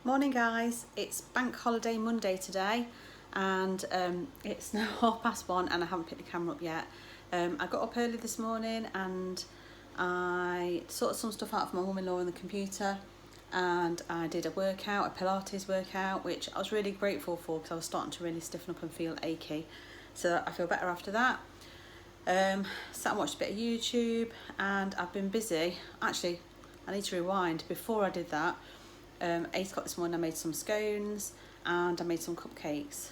Morning guys, it's Bank Holiday Monday today and it's now 1:30 and I haven't picked the camera up yet. I got up early this morning and I sorted some stuff out for my mum-in-law on the computer, and I did a workout, a Pilates workout, which I was really grateful for because I was starting to really stiffen up and feel achy. So I feel better after that. Sat and watched a bit of YouTube and I've been busy. Actually, I need to rewind. Before I did that, 8 o'clock this morning I made some scones and I made some cupcakes.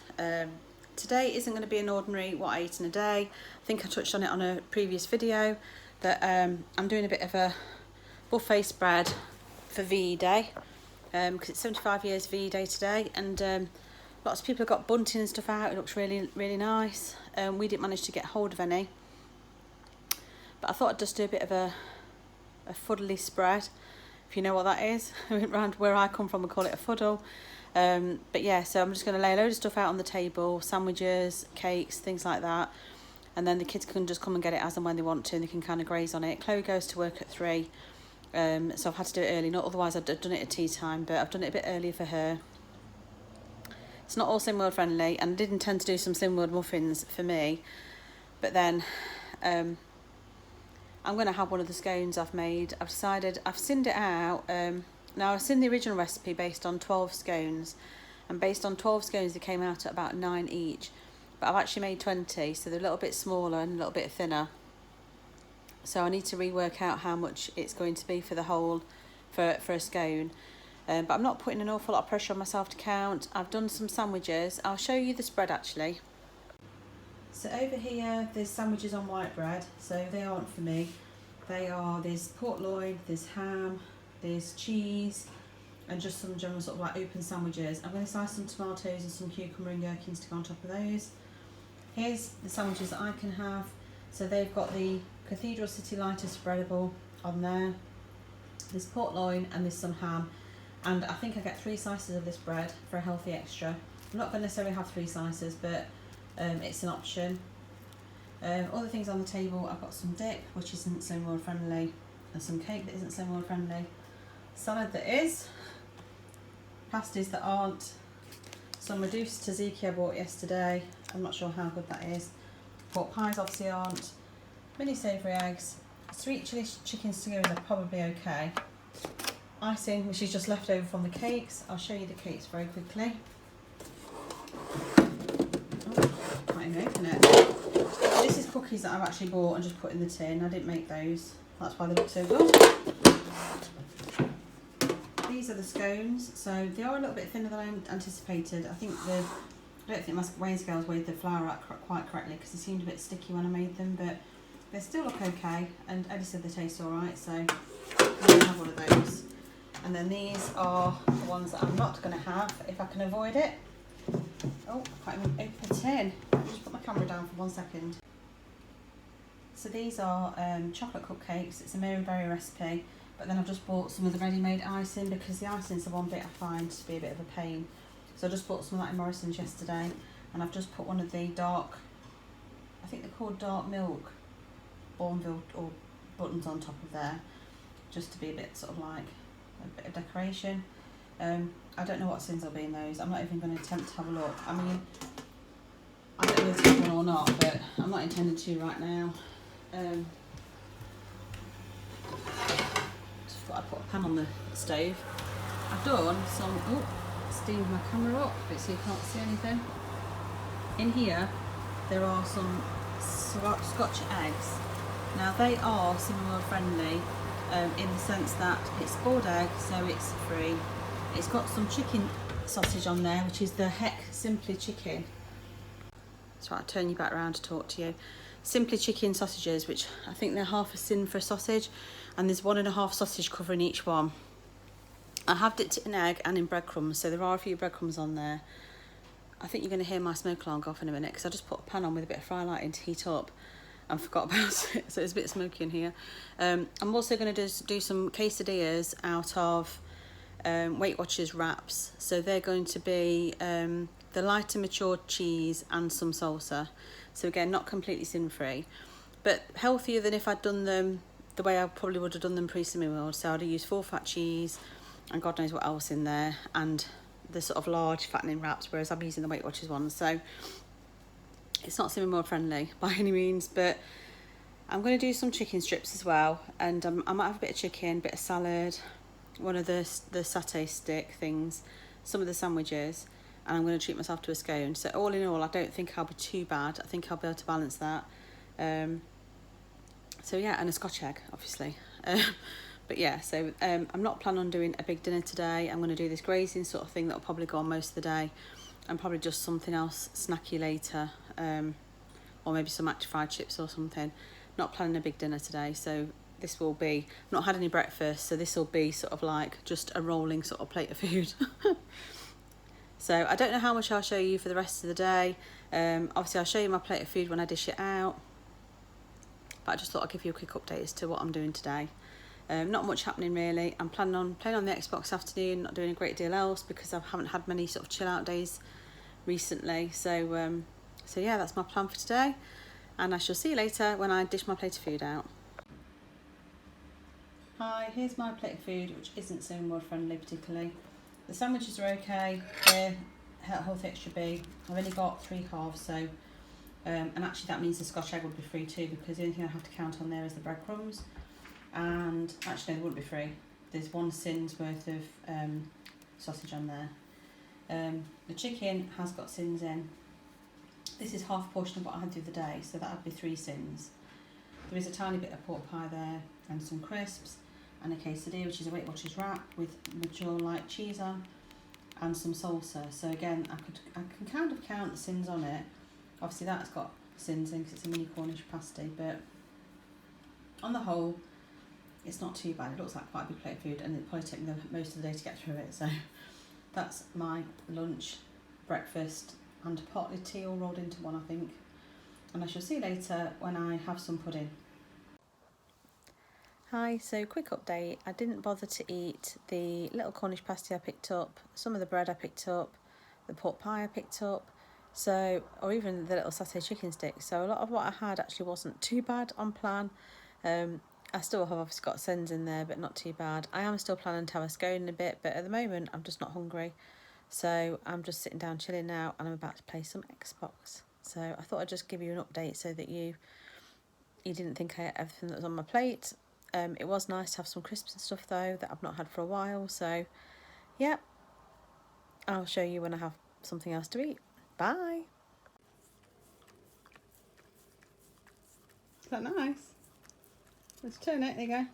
Today isn't going to be an ordinary what I eat in a day. I think I touched on it on a previous video that I'm doing a bit of a buffet spread for VE Day because it's 75 years VE Day today, and lots of people have got bunting and stuff out. It looks really nice. We didn't manage to get hold of any, but I thought I'd just do a bit of a fuddly spread, if you know what that is. Around where I come from we call it a fuddle. But yeah, so I'm just going to lay a load of stuff out on the table, sandwiches, cakes, things like that, and then the kids can just come and get it as and when they want to, and they can kind of graze on it. Chloe goes to work at 3, so I've had to do it early. Not otherwise I'd done it at tea time, but I've done it a bit earlier for her. It's not all Slimmworld friendly, and I did intend to do some Slimmworld muffins for me, but then I'm going to have one of the scones I've made. I've decided, I've sinned it out. Now I've seen the original recipe based on 12 scones, and based on 12 scones they came out at about 9 each, but I've actually made 20, so they're a little bit smaller and a little bit thinner. So I need to rework out how much it's going to be for the whole, for a scone. But I'm not putting an awful lot of pressure on myself to count. I've done some sandwiches. I'll show you the spread actually. So over here there's sandwiches on white bread, so they aren't for me. There's pork loin, there's ham, there's cheese, and just some general sort of like open sandwiches. I'm going to slice some tomatoes and some cucumber and gherkins to go on top of those. Here's the sandwiches that I can have. So they've got the Cathedral City Lighter spreadable on there. There's pork loin and there's some ham. And I think I get 3 slices of this bread for a healthy extra. I'm not going to necessarily have 3 slices, but it's an option. Other things on the table, I've got some dip, which isn't Slimmworld friendly, and some cake that isn't Slimmworld friendly, salad that is, pasties that aren't, some reduced tzatziki I bought yesterday, I'm not sure how good that is, pork pies obviously aren't, mini savoury eggs, sweet chilli chicken skewers are probably okay, icing which is just left over from the cakes. I'll show you the cakes very quickly. Can't even open it. This is cookies that I've actually bought and just put in the tin. I didn't make those. That's why they look so good. These are the scones. So they are a little bit thinner than I anticipated. I don't think my weighing scales weighed the flour out quite correctly because they seemed a bit sticky when I made them, but they still look okay. And Eddie said they taste alright, so I'm going to have one of those. And then these are the ones that I'm not going to have if I can avoid it. Oh, I can't even open the tin. Let me just put my camera down for 1 second. So these are chocolate cupcakes. It's a Mary Berry recipe, but then I've just bought some of the ready-made icing because the icing's the one bit I find to be a bit of a pain. So I just bought some of that in Morrison's yesterday, and I've just put one of the dark, I think they're called dark milk, Bourneville or buttons on top of there, just to be a bit sort of like a bit of decoration. I don't know what sins will be in those. I'm not even going to attempt to have a look. I mean, I don't know if it's one or not, but I'm not intending to right now. Just thought I'd put a pan on the stove. I've done some, steamed my camera up a bit so you can't see anything. In here, there are some Scotch eggs. Now they are Slimmworld friendly in the sense that it's boiled egg, so it's free. It's got some chicken sausage on there, which is the Heck Simply Chicken. That's right, I'll turn you back around to talk to you. Simply Chicken sausages, which I think they're half a sin for a sausage, and there's 1.5 sausage covering each one. I have dipped it in egg and in breadcrumbs, so there are a few breadcrumbs on there. I think you're going to hear my smoke alarm go off in a minute because I just put a pan on with a bit of fry light in to heat up and forgot about it, so it's a bit smoky in here. I'm also going to do some quesadillas out of Weight Watchers wraps. So they're going to be the lighter matured cheese and some salsa. So again, not completely sin-free, but healthier than if I'd done them the way I probably would have done them pre-Slimmworld. So I'd have used full fat cheese, and God knows what else in there, and the sort of large fattening wraps, whereas I'm using the Weight Watchers one. So it's not Simmer More friendly by any means, but I'm going to do some chicken strips as well, and I might have a bit of chicken, bit of salad, one of the satay stick things, some of the sandwiches, and I'm going to treat myself to a scone. So all in all, I don't think I'll be too bad. I think I'll be able to balance that. So yeah, and a Scotch egg, obviously. But yeah, so I'm not planning on doing a big dinner today. I'm going to do this grazing sort of thing that'll probably go on most of the day, and probably just something else snacky later, or maybe some actual fried chips or something. Not planning a big dinner today, so this will be, not had any breakfast, so this will be sort of like just a rolling sort of plate of food. So I don't know how much I'll show you for the rest of the day. Obviously I'll show you my plate of food when I dish it out, but I just thought I'd give you a quick update as to what I'm doing today. Not much happening really. I'm planning on playing on the Xbox this afternoon, not doing a great deal else because I haven't had many sort of chill out days recently. So yeah, that's my plan for today, and I shall see you later when I dish my plate of food out. Hi, here's my plate of food, which isn't so more friendly particularly. The sandwiches are okay, they're healthy extra B. I've only got 3 halves, so and actually that means the Scotch egg would be free too, because the only thing I have to count on there is the breadcrumbs. And actually, no, they wouldn't be free. There's 1 sin's worth of sausage on there. The chicken has got sins in. This is half a portion of what I had the other day, so that would be 3 sins. There is a tiny bit of pork pie there, and some crisps, and a quesadilla, which is a Weight Watchers wrap with mozzarella cheese on, and some salsa. So again, I can kind of count the sins on it. Obviously, that's got sins in because it's a mini Cornish pasty, but on the whole, it's not too bad. It looks like quite a big plate of food, and it'll probably take me most of the day to get through it. So that's my lunch, breakfast, and partly tea all rolled into one, I think. And I shall see you later when I have some pudding. Hi, so quick update. I didn't bother to eat the little Cornish pasty I picked up, some of the bread I picked up, the pork pie I picked up, so, or even the little satay chicken sticks. So a lot of what I had actually wasn't too bad on plan. I still have obviously got sins in there, but not too bad. I am still planning to have a scone in a bit, but at the moment I'm just not hungry. So I'm just sitting down chilling now, and I'm about to play some Xbox. So I thought I'd just give you an update so that you didn't think I ate everything that was on my plate. It was nice to have some crisps and stuff though that I've not had for a while. So yeah, I'll show you when I have something else to eat. Bye. Is that nice? Let's turn it. There you go.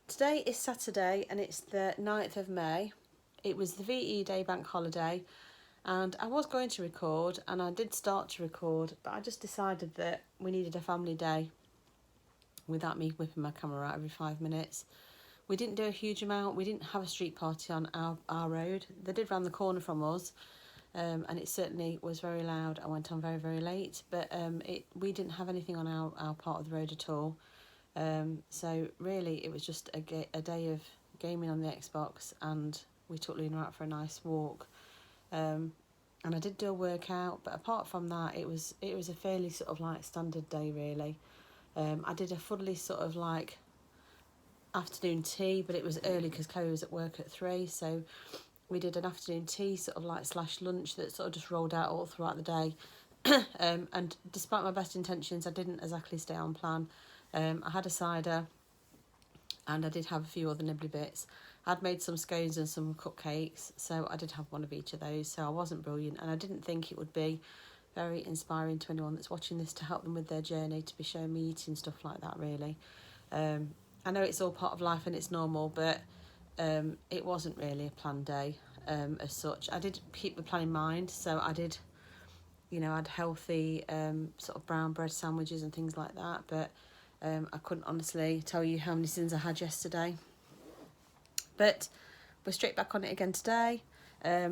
Today is Saturday and it's the 9th of May. It was the VE Day bank holiday, and I was going to record, and I did start to record, but I just decided that we needed a family day without me whipping my camera out every 5 minutes. We didn't do a huge amount. We didn't have a street party on our road. They did round the corner from us, and it certainly was very loud. I went on very, very late, but we didn't have anything on our part of the road at all. So really it was just a day of gaming on the Xbox, and we took Luna out for a nice walk, and I did do a workout, but apart from that it was a fairly sort of like standard day really. I did a fully sort of like afternoon tea, but it was early because Chloe was at work at 3, so we did an afternoon tea sort of like / lunch that sort of just rolled out all throughout the day. And despite my best intentions, I didn't exactly stay on plan. I had a cider, and I did have a few other nibbly bits. I'd made some scones and some cupcakes, so I did have one of each of those, so I wasn't brilliant, and I didn't think it would be very inspiring to anyone that's watching this to help them with their journey, to be showing me eating stuff like that really. I know it's all part of life and it's normal, but it wasn't really a planned day as such. I did keep the plan in mind, so I did, I had healthy sort of brown bread sandwiches and things like that, but I couldn't honestly tell you how many sins I had yesterday. But we're straight back on it again today. I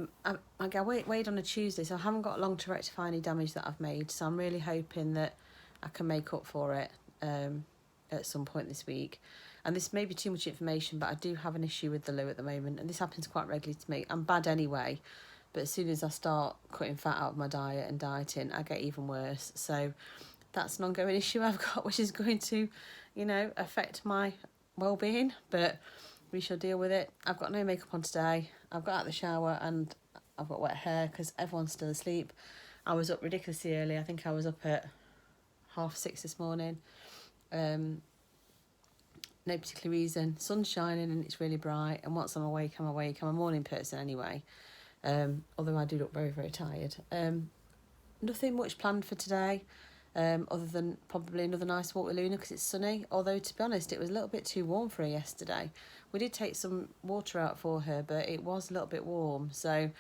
weighed on a Tuesday, so I haven't got long to rectify any damage that I've made, so I'm really hoping that I can make up for it at some point this week. And this may be too much information, but I do have an issue with the loo at the moment, and this happens quite regularly to me. I'm bad anyway, but as soon as I start cutting fat out of my diet and dieting, I get even worse. So that's an ongoing issue I've got, which is going to, you know, affect my well-being, but we shall deal with it. I've got no makeup on today. I've got out of the shower and I've got wet hair because everyone's still asleep. I was up ridiculously early. I think I was up at 6:30 this morning. No particular reason. Sun's shining and it's really bright, and once I'm awake, I'm awake. I'm a morning person anyway, although I do look very, very tired. Nothing much planned for today, other than probably another nice walk with Luna because it's sunny, although to be honest it was a little bit too warm for her yesterday. We did take some water out for her, but it was a little bit warm, so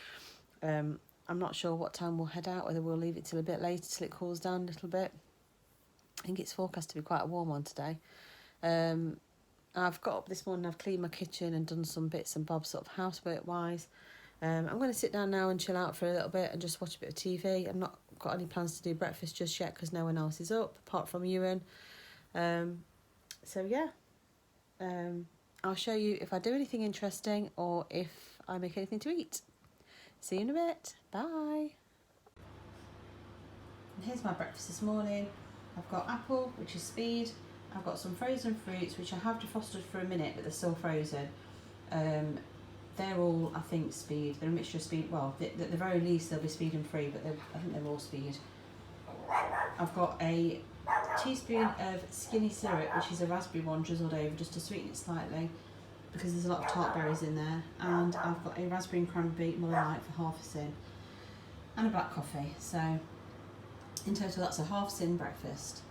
I'm not sure what time we'll head out, whether we'll leave it till a bit later till it cools down a little bit. I think it's forecast to be quite a warm one today. I've got up this morning, I've cleaned my kitchen and done some bits and bobs sort of housework wise. I'm going to sit down now and chill out for a little bit and just watch a bit of TV. I've not got any plans to do breakfast just yet because no one else is up apart from Ewan. So yeah, I'll show you if I do anything interesting or if I make anything to eat. See you in a bit. Bye. And here's my breakfast this morning. I've got apple, which is speed. I've got some frozen fruits, which I have defrosted for a minute, but they're still frozen. They're all, I think, speed. They're a mixture of speed. Well, at the very least, they'll be speed and free, but I think they're all speed. I've got a teaspoon of skinny syrup, which is a raspberry one drizzled over just to sweeten it slightly, because there's a lot of tart berries in there. And I've got a raspberry and cranberry Muller Lite for half a sin, and a black coffee. So in total, that's a half sin breakfast.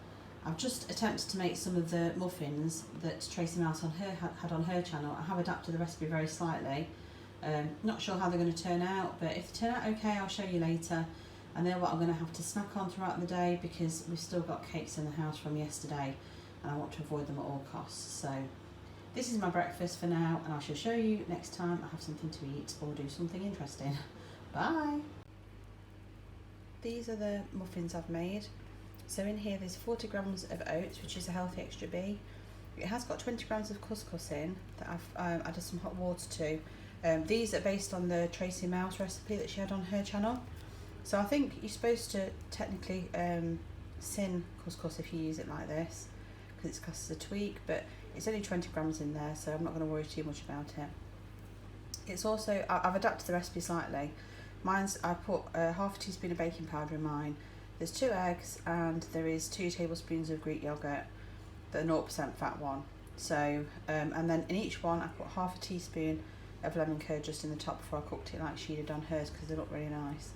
I've just attempted to make some of the muffins that Tracy Mouse had on her channel. I have adapted the recipe very slightly. Not sure how they're going to turn out, but if they turn out okay, I'll show you later. And they're what I'm going to have to snack on throughout the day because we've still got cakes in the house from yesterday and I want to avoid them at all costs. So this is my breakfast for now, and I shall show you next time I have something to eat or do something interesting. Bye! These are the muffins I've made. So in here there's 40 grams of oats, which is a healthy extra B. It has got 20 grams of couscous in that I've added some hot water to. These are based on the Tracy Mouse recipe that she had on her channel. So I think you're supposed to technically sin couscous if you use it like this, because it's classed as a tweak, but it's only 20 grams in there, so I'm not going to worry too much about it. It's also, I've adapted the recipe slightly. I put half a teaspoon of baking powder in mine. There's 2 eggs and there is 2 tablespoons of Greek yogurt, the 0% fat one. So, and then in each one I put half a teaspoon of lemon curd just in the top before I cooked it like she did on hers because they look really nice.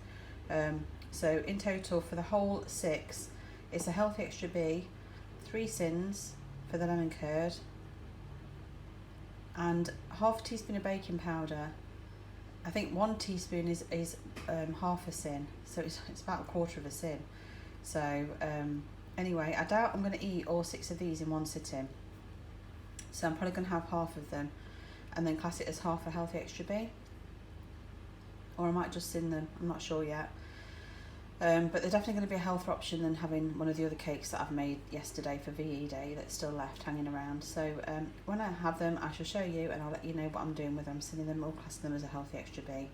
So in total for the whole 6, it's a healthy extra B, 3 sins for the lemon curd, and half a teaspoon of baking powder. I think 1 teaspoon is half a sin, so it's about a quarter of a sin. So anyway, I doubt I'm going to eat all 6 of these in one sitting, so I'm probably going to have half of them and then class it as half a healthy extra B, or I might just sin them, I'm not sure yet. But they're definitely going to be a healthier option than having one of the other cakes that I've made yesterday for VE Day that's still left hanging around. So when I have them, I shall show you and I'll let you know what I'm doing with them. I'm sending them or classing them as a healthy extra B.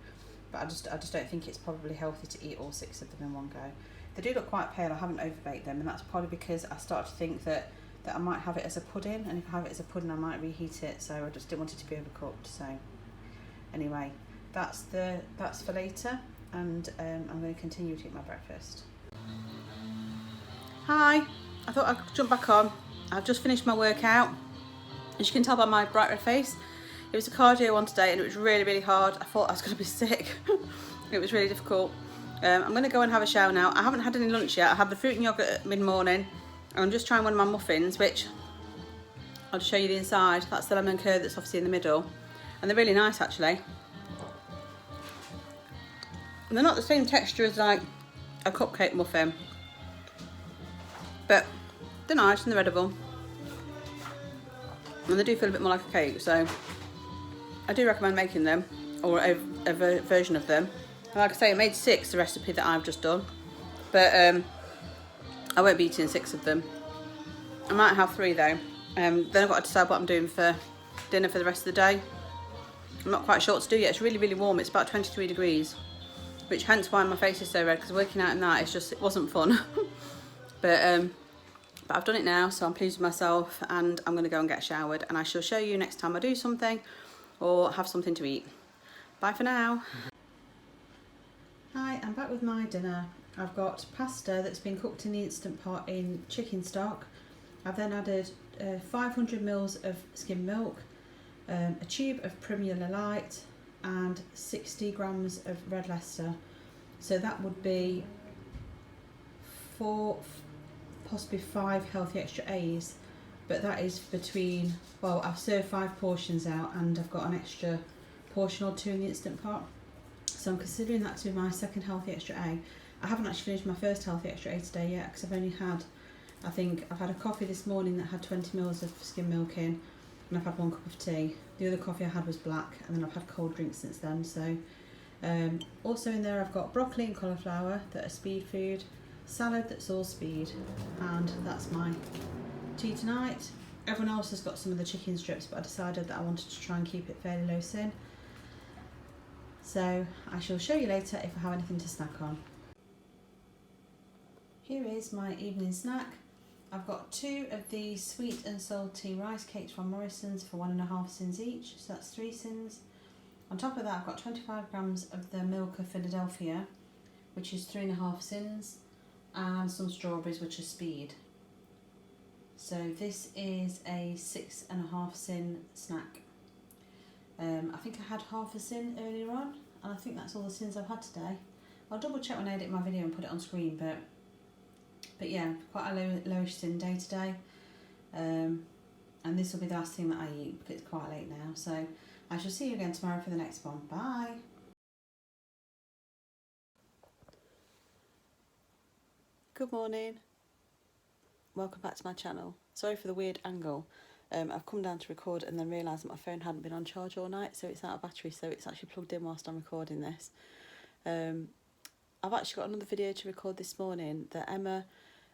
But I just don't think it's probably healthy to eat all 6 of them in one go. They do look quite pale. I haven't overbaked them, and that's probably because I start to think that I might have it as a pudding, and if I have it as a pudding, I might reheat it. So I just didn't want it to be overcooked. So anyway, that's for later. And I'm going to continue to eat my breakfast. Hi, I thought I'd jump back on. I've just finished my workout. As you can tell by my bright red face, it was a cardio one today and it was really, really hard. I thought I was going to be sick. It was really difficult. I'm going to go and have a shower now. I haven't had any lunch yet. I had the fruit and yoghurt at mid-morning. I'm just trying one of my muffins, which I'll just show you the inside. That's the lemon curd that's obviously in the middle. And they're really nice actually. And they're not the same texture as like a cupcake muffin, but they're nice and they're edible, and they do feel a bit more like a cake. So I do recommend making them, or a version of them. And like I say, I made 6, the recipe that I've just done, but I won't be eating 6 of them. I might have 3 though, Then I've got to decide what I'm doing for dinner for the rest of the day. I'm not quite sure what to do yet. It's really, really warm. It's about 23 degrees, which hence why my face is so red, because working out in that, it wasn't fun. But I've done it now, so I'm pleased with myself, and I'm going to go and get showered, and I shall show you next time I do something or have something to eat. Bye for now. Hi, I'm back with my dinner. I've got pasta that's been cooked in the Instant Pot in chicken stock. I've then added 500 mils of skim milk, a tube of Premier Light, and 60 grams of Red Leicester. So that would be 4, possibly 5 Healthy Extra A's, but that is between, well, I've served 5 portions out and I've got an extra portion or 2 in the Instant Pot. So I'm considering that to be my second Healthy Extra A. I haven't actually finished my first Healthy Extra A today yet, because I've only had, I think I've had a coffee this morning that had 20 mils of skim milk in, and I've had 1 cup of tea. The other coffee I had was black, and then I've had cold drinks since then. So also in there I've got broccoli and cauliflower that are speed food, salad that's all speed, and that's my tea tonight. Everyone else has got some of the chicken strips, but I decided that I wanted to try and keep it fairly low sin. So I shall show you later if I have anything to snack on. Here is my evening snack. I've got 2 of the sweet and salty rice cakes from Morrison's for 1.5 sins each, so that's 3 sins. On top of that I've got 25 grams of the Milka Philadelphia, which is 3.5 sins, and some strawberries, which are speed. So this is a 6.5 sin snack. I think I had half a sin earlier on, and I think that's all the sins I've had today. I'll double check when I edit my video and put it on screen, but yeah, quite a lowish sin day today. And this will be the last thing that I eat because it's quite late now. So I shall see you again tomorrow for the next one. Bye. Good morning. Welcome back to my channel. Sorry for the weird angle. I've come down to record and then realised that my phone hadn't been on charge all night, so it's out of battery, so it's actually plugged in whilst I'm recording this. I've actually got another video to record this morning that Emma,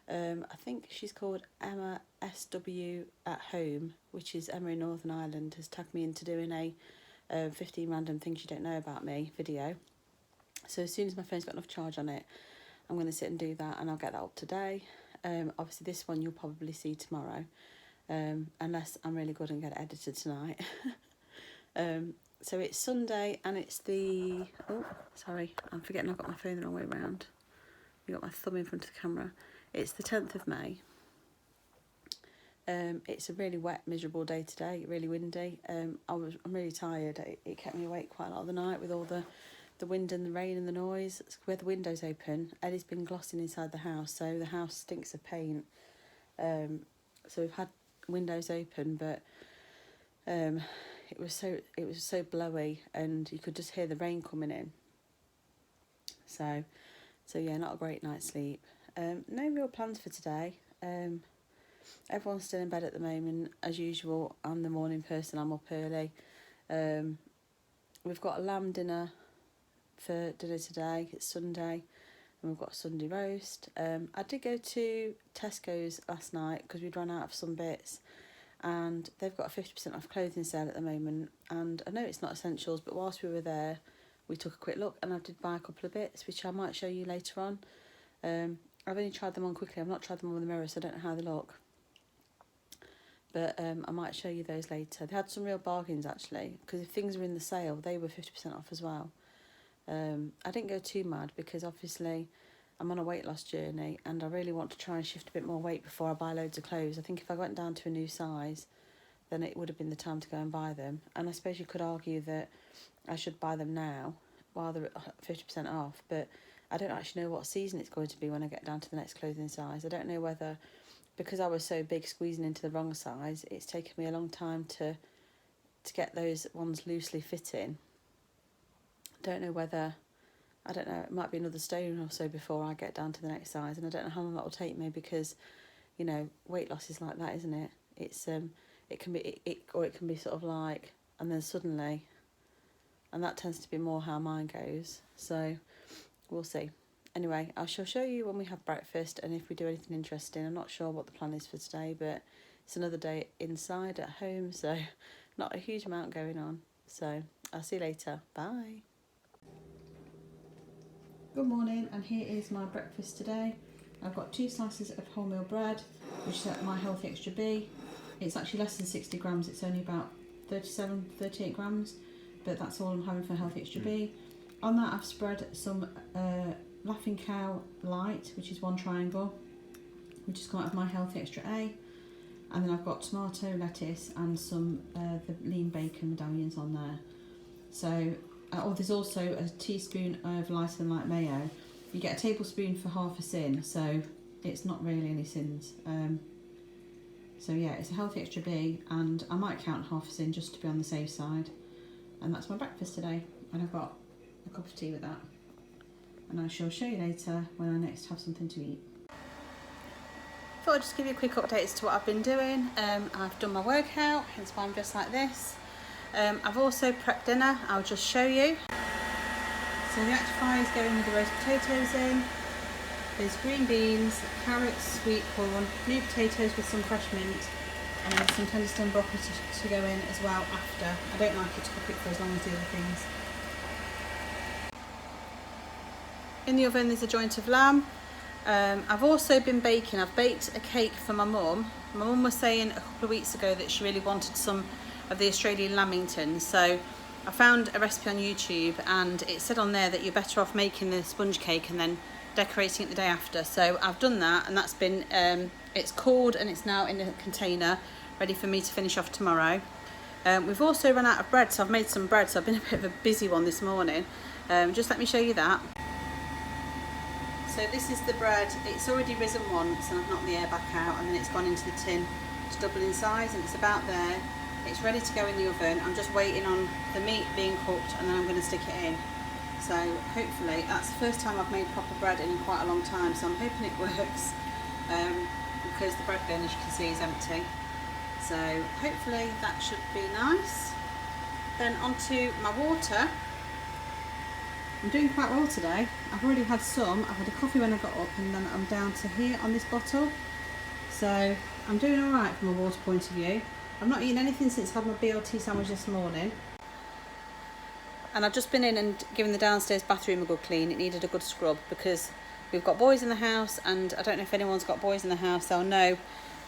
I think she's called Emma SW at Home, which is Emma in Northern Ireland, has tagged me into doing a 15 random things you don't know about me video. So as soon as my phone's got enough charge on it, I'm going to sit and do that, and I'll get that up today. Obviously this one you'll probably see tomorrow, unless I'm really good and get it edited tonight. So it's Sunday, and it's the, oh sorry, I'm forgetting I've got my phone the wrong way around. I've got my thumb in front of the camera. It's the 10th of May. It's a really wet, miserable day today, really windy. I'm really tired. It kept me awake quite a lot of the night with all the wind and the rain and the noise. We had the windows open. Eddie's been glossing inside the house, so the house stinks of paint. So we've had windows open, but it was so blowy, and you could just hear the rain coming in. So yeah, not a great night's sleep. No real plans for today. Everyone's still in bed at the moment, as usual. I'm the morning person. I'm up early. We've got a lamb dinner for dinner today. It's Sunday, and we've got a Sunday roast. I did go to Tesco's last night because we'd run out of some bits, and they've got a 50% off clothing sale at the moment. And I know it's not essentials, but whilst we were there, we took a quick look, and I did buy a couple of bits, which I might show you later on. I've only tried them on quickly. I've not tried them on with the mirror, so I don't know how they look. But I might show you those later. They had some real bargains, actually, because if things were in the sale, they were 50% off as well. I didn't go too mad because obviously I'm on a weight loss journey, and I really want to try and shift a bit more weight before I buy loads of clothes. I think if I went down to a new size, then it would have been the time to go and buy them. And I suppose you could argue that I should buy them now while they're at 50% off, but I don't actually know what season it's going to be when I get down to the next clothing size. I don't know whether, because I was so big squeezing into the wrong size, it's taken me a long time to get those ones loosely fitting. Don't know whether, I don't know, it might be another stone or so before I get down to the next size, and I don't know how long that will take me, because, you know, weight loss is like that, isn't it? It's it can be sort of like, and then suddenly, and that tends to be more how mine goes. So we'll see. Anyway, I shall show you when we have breakfast and if we do anything interesting. I'm not sure what the plan is for today, but it's another day inside at home, so not a huge amount going on. So I'll see you later. Bye. Good morning, and here is my breakfast today. I've got 2 slices of wholemeal bread, which is my Healthy Extra B. It's actually less than 60 grams, it's only about 38 grams, but that's all I'm having for Healthy Extra B. On that I've spread some Laughing Cow Light, which is 1 triangle, which is come out of my Healthy Extra A. And then I've got tomato, lettuce and some the lean bacon medallions on there. So, there's also a teaspoon of Light and Light mayo. You get a tablespoon for half a sin, so it's not really any sins. So yeah, it's a Healthy Extra B, and I might count half a sin just to be on the safe side. And that's my breakfast today, and I've got a cup of tea with that. And I shall show you later when I next have something to eat. Thought I'd just give you a quick update as to what I've been doing. I've done my workout, hence why I'm dressed like this. I've also prepped dinner, I'll just show you. So the Actify is going with the roast potatoes in. There's green beans, carrots, sweet corn, new potatoes with some fresh mint, and then some tender stem broccoli to go in as well after. I don't like it to cook it for as long as the other things. In the oven there's a joint of lamb. I've also been baking. I've baked a cake for my mum. My mum was saying a couple of weeks ago that she really wanted some of the Australian lamingtons, so I found a recipe on YouTube, and it said on there that you're better off making the sponge cake and then decorating it the day after. So I've done that, and that's been it's cooled and it's now in a container ready for me to finish off tomorrow. We've also run out of bread, so I've made some bread, so I've been a bit of a busy one this morning. Just let me show you that. So this is the bread. It's already risen once and I've knocked the air back out, and then it's gone into the tin to double in size, and it's about there. It's ready to go in the oven. I'm just waiting on the meat being cooked, and then I'm going to stick it in. So hopefully, that's the first time I've made proper bread in quite a long time, so I'm hoping it works, because the bread bin, as you can see, is empty. So hopefully that should be nice. Then onto my water. I'm doing quite well today. I've already had some. I've had a coffee when I got up, and then I'm down to here on this bottle. So I'm doing all right from a water point of view. I've not eaten anything since I had my BLT sandwich this morning. And I've just been in and given the downstairs bathroom a good clean. It needed a good scrub because we've got boys in the house, and I don't know if anyone's got boys in the house, they'll know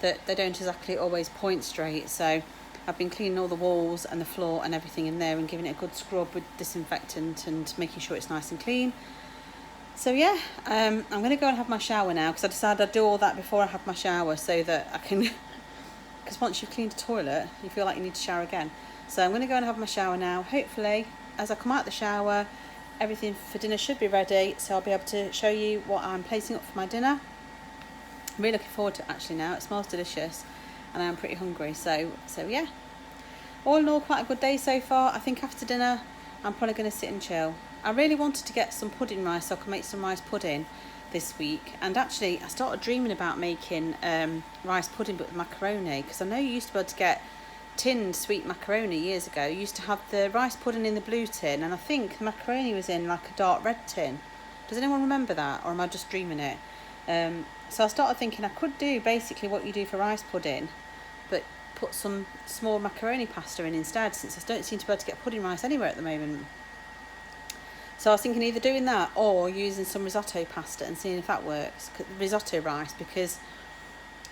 that they don't exactly always point straight. So I've been cleaning all the walls and the floor and everything in there and giving it a good scrub with disinfectant and making sure it's nice and clean. So yeah, I'm going to go and have my shower now, because I decided I'd do all that before I have my shower so that I can, because once you've cleaned the toilet you feel like you need to shower again. So I'm going to go and have my shower now. Hopefully as I come out the shower everything for dinner should be ready, so I'll be able to show you what I'm placing up for my dinner. I'm really looking forward to it actually now. It smells delicious and I am pretty hungry, so yeah. All in all, quite a good day so far. I think after dinner I'm probably going to sit and chill. I really wanted to get some pudding rice so I can make some rice pudding this week, and actually I started dreaming about making rice pudding but with macaroni, because I know you used to be able to get tinned sweet macaroni years ago. You used to have the rice pudding in the blue tin, and I think the macaroni was in like a dark red tin. Does anyone remember that, or am I just dreaming it? So I started thinking I could do basically what you do for rice pudding, but put some small macaroni pasta in instead, since I don't seem to be able to get pudding rice anywhere at the moment. So I was thinking either doing that or using some risotto pasta and seeing if that works, risotto rice, because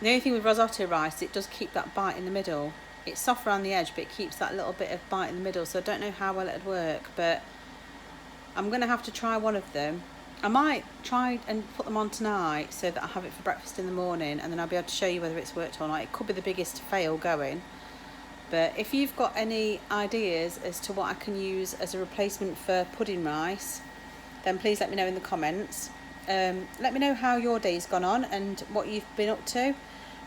the only thing with risotto rice, it does keep that bite in the middle. It's soft around the edge, but it keeps that little bit of bite in the middle, so I don't know how well it'd work, but I'm going to have to try one of them. I might try and put them on tonight so that I have it for breakfast in the morning, and then I'll be able to show you whether it's worked or not. It could be the biggest fail going. But if you've got any ideas as to what I can use as a replacement for pudding rice, then please let me know in the comments. Let me know how your day's gone on and what you've been up to.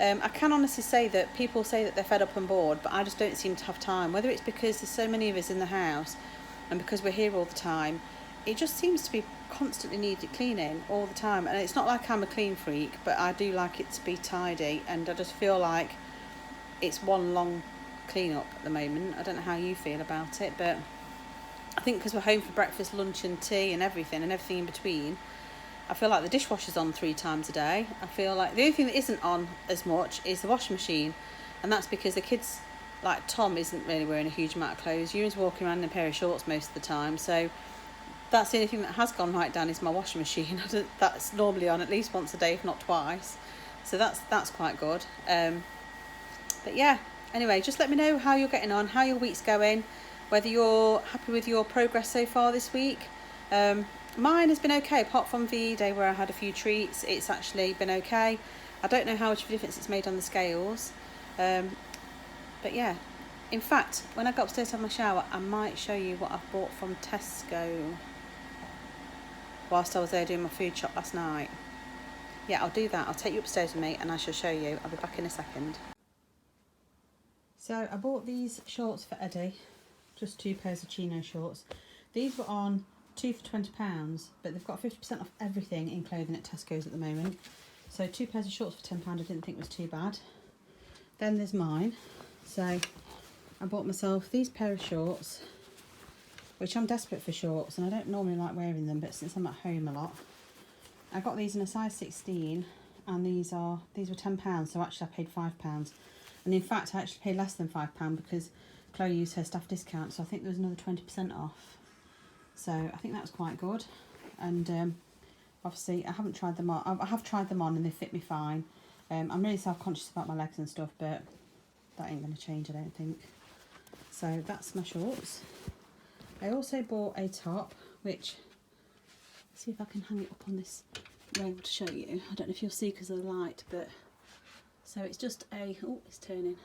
I can honestly say that people say that they're fed up and bored, but I just don't seem to have time. Whether it's because there's so many of us in the house and because we're here all the time, it just seems to be constantly needed cleaning all the time. And it's not like I'm a clean freak, but I do like it to be tidy, and I just feel like it's one long clean up at the moment. I don't know how you feel about it, but I think because we're home for breakfast, lunch and tea and everything in between, I feel like the dishwasher's on 3 times a day. I feel like the only thing that isn't on as much is the washing machine. And that's because the kids, like Tom, isn't really wearing a huge amount of clothes. Ewan's walking around in a pair of shorts most of the time, so that's the only thing that has gone right down is my washing machine. That's normally on at least once a day, if not twice. So that's quite good. But yeah, anyway, just let me know how you're getting on, how your week's going, whether you're happy with your progress so far this week. Mine has been okay, apart from VE day where I had a few treats. It's actually been okay. I don't know how much of a difference it's made on the scales. But yeah, in fact, when I got upstairs to have my shower, I might show you what I've bought from Tesco whilst I was there doing my food shop last night. Yeah, I'll do that. I'll take you upstairs with me and I shall show you. I'll be back in a second. So I bought these shorts for Eddie, just 2 pairs of chino shorts. These were on 2 for £20, but they've got 50% off everything in clothing at Tesco's at the moment. So 2 pairs of shorts for £10 I didn't think was too bad. Then there's mine. So I bought myself these pair of shorts, which I'm desperate for shorts and I don't normally like wearing them, but since I'm at home a lot. I got these in a size 16 and these were £10, so actually I paid £5. And in fact I actually paid less than £5 because Chloe used her staff discount, so I think there was another 20% off. So I think that was quite good. And obviously I haven't tried them on. I have tried them on and they fit me fine. I'm really self-conscious about my legs and stuff, but that ain't going to change, I don't think. So that's my shorts. I also bought a top, which, let's see if I can hang it up on this rail to show you. I don't know if you'll see because of the light, but so it's just a, oh, it's turning.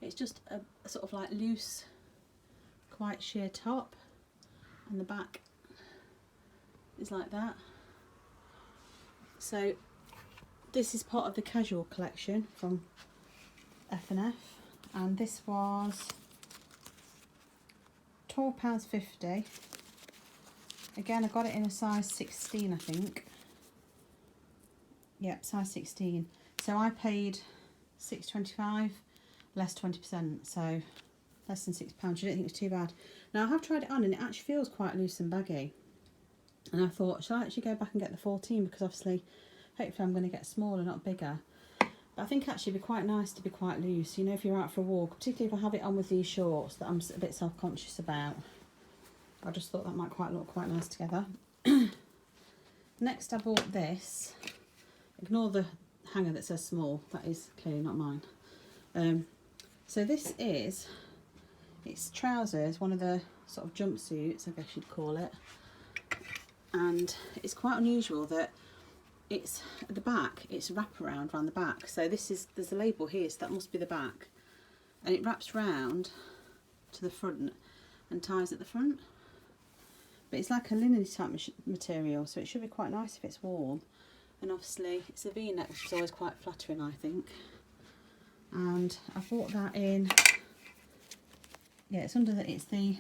It's just a sort of like loose, quite sheer top, and the back is like that. So this is part of the casual collection from F&F, and this was £12.50. Again, I got it in a size 16, I think. Yep, size 16. So I paid £6.25, less 20%, so less than £6. You don't think it was too bad. Now I have tried it on and it actually feels quite loose and baggy. And I thought, shall I actually go back and get the 14? Because obviously, hopefully I'm going to get smaller, not bigger. But I think actually it'd be quite nice to be quite loose, you know, if you're out for a walk, particularly if I have it on with these shorts that I'm a bit self-conscious about. I just thought that might look quite nice together. Next I bought this. Ignore the hanger that says small, that is clearly not mine. So this is, it's trousers, one of the sort of jumpsuits, I guess you'd call it. And it's quite unusual that it's at the back, it's wraparound around the back. So there's a label here, so that must be the back. And it wraps round to the front and ties at the front. But it's like a linen type material, so it should be quite nice if it's warm. And obviously it's a V-neck, which is always quite flattering, I think. And I bought that in, yeah, it's under the, it's the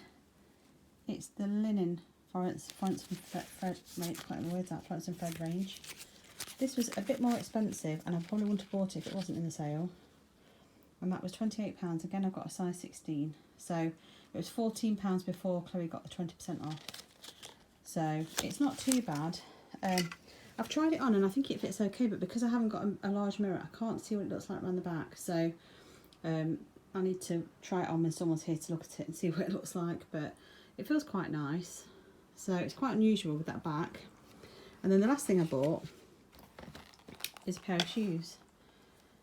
linen Florence and Fred, mate, quite the words out, Florence and Fred range. This was a bit more expensive and I probably wouldn't have bought it if it wasn't in the sale. And that was £28. Again, I've got a size 16. So it was £14 before Chloe got the 20% off. So it's not too bad. I've tried it on and I think it fits okay, but because I haven't got a large mirror, I can't see what it looks like around the back. So I need to try it on when someone's here to look at it and see what it looks like, but it feels quite nice. So it's quite unusual with that back. And then the last thing I bought is a pair of shoes.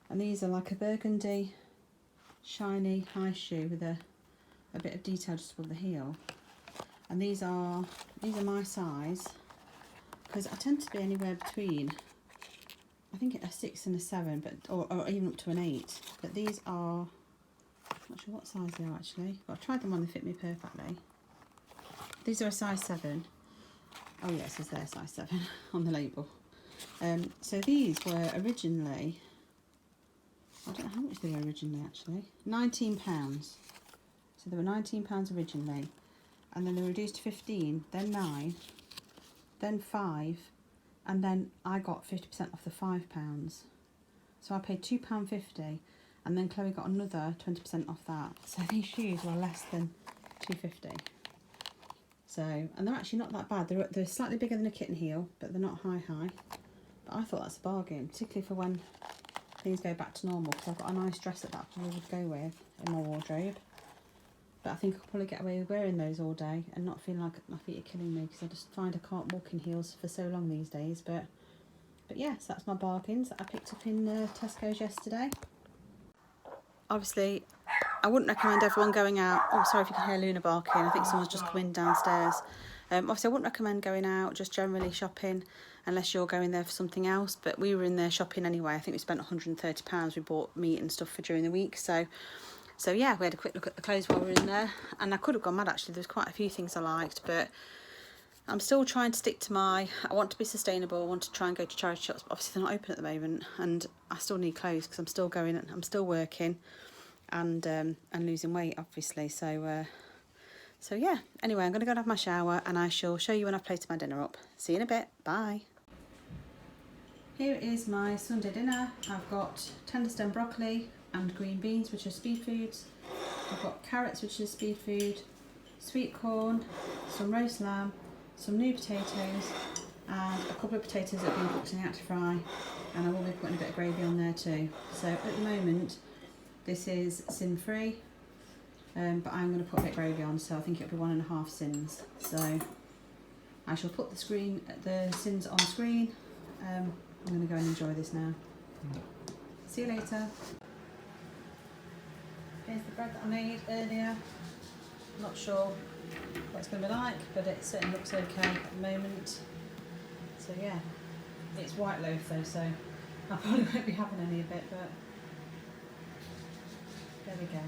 And these are like a burgundy, shiny, high shoe with a bit of detail just above the heel. And these are my size, because I tend to be anywhere between, I think a 6 and a 7, but or even up to an 8. But these are, I'm not sure what size they are actually, but I've tried them on, they fit me perfectly. These are a size 7. Oh yes, it says they're size 7 on the label. So these were originally, I don't know how much they were originally actually, £19. So they were £19 originally, and then they were reduced to 15, then 9, then 5, and then I got 50% off the £5. So I paid £2.50, and then Chloe got another 20% off that. So these shoes were less than £2.50. So, and they're actually not that bad. They're slightly bigger than a kitten heel, but they're not high. But I thought that's a bargain, particularly for when things go back to normal, because I've got a nice dress that probably would go with in my wardrobe. But I think I could probably get away with wearing those all day and not feeling like my feet are killing me, because I just find I can't walk in heels for so long these days. But yes, that's my bargains that I picked up in Tesco's yesterday. Obviously, I wouldn't recommend everyone going out. Oh, sorry if you can hear Luna barking. I think someone's just come in downstairs. Obviously, I wouldn't recommend going out, just generally shopping, unless you're going there for something else. But we were in there shopping anyway. I think we spent £130. We bought meat and stuff for during the week. So yeah, we had a quick look at the clothes while we were in there. And I could have gone mad, actually. There's quite a few things I liked, but I'm still trying to stick to I want to be sustainable. I want to try and go to charity shops, but obviously they're not open at the moment. And I still need clothes because I'm still going, I'm still working and losing weight, obviously. So yeah, anyway, I'm going to go and have my shower, and I shall show you when I've plated my dinner up. See you in a bit. Bye. Here is my Sunday dinner. I've got tender stem broccoli and green beans, which are speed foods. I've got carrots, which is speed food, sweet corn, some roast lamb, some new potatoes, and a couple of potatoes that have been cooked in the active fry, and I will be putting a bit of gravy on there too. So at the moment, this is sin free. But I'm going to put a bit of gravy on, so I think it'll be 1.5 sins. So I shall put the sins on screen. I'm going to go and enjoy this now. See you later. Here's the bread that I made earlier. Not sure what it's going to be like, but it certainly looks okay at the moment. So yeah, it's white loaf though, so I probably won't be having any of it, but there we go.